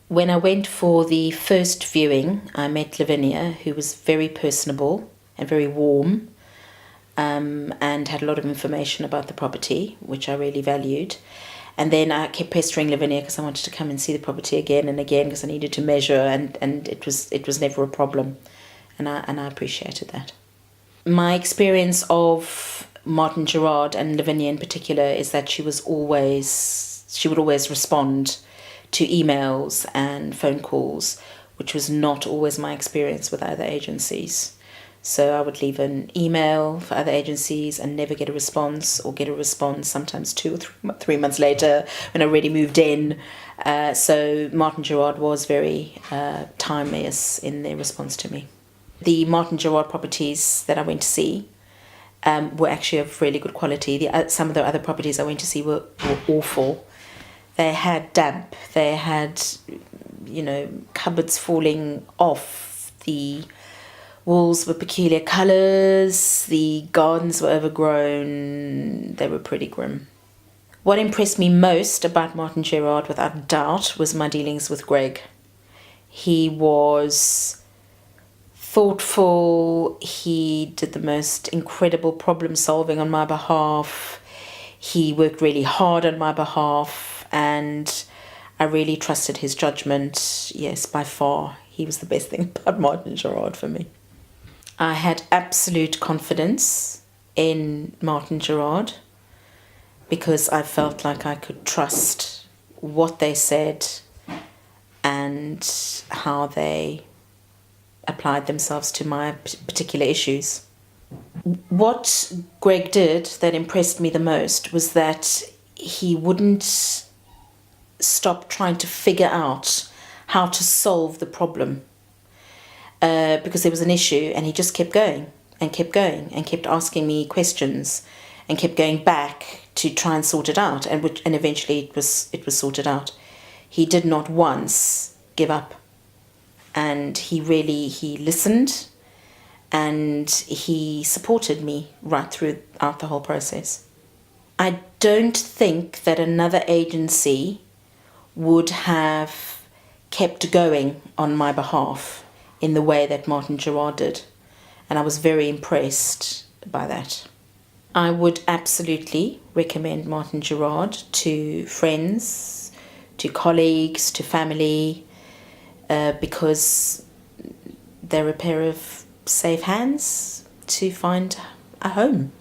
When I went for the first viewing, I met Lavinia, who was very personable and very warm, and had a lot of information about the property, which I really valued. And then I kept pestering Lavinia because I wanted to come and see the property again and again because I needed to measure, and it was never a problem, and I appreciated that. My experience of Martin Gerard and Lavinia in particular is that she would always respond to emails and phone calls, which was not always my experience with other agencies. So I would leave an email for other agencies and never get a response, or get a response sometimes 2 or 3 months later when I already moved in. So Martin Gerard was very timeless in their response to me. The Martin Gerard properties that I went to see were actually of really good quality. Some of the other properties I went to see were awful. They had damp. They had, cupboards falling off. The walls were peculiar colours. The gardens were overgrown. They were pretty grim. What impressed me most about Martin Gerard, without doubt, was my dealings with Greg. He was thoughtful. He did the most incredible problem solving on my behalf. He worked really hard on my behalf, and I really trusted his judgment. Yes, by far, he was the best thing about Martin Gerard for me. I had absolute confidence in Martin Gerard because I felt like I could trust what they said and how they applied themselves to my particular issues. What Greg did that impressed me the most was that he wouldn't stop trying to figure out how to solve the problem. Because there was an issue, and he just kept going and kept going and kept asking me questions and kept going back to try and sort it out, and eventually it was sorted out. He did not once give up, and he listened, and he supported me right throughout the whole process. I don't think that another agency would have kept going on my behalf in the way that Martin Gerard did, and I was very impressed by that. I would absolutely recommend Martin Gerard to friends, to colleagues, to family, because they're a pair of safe hands to find a home.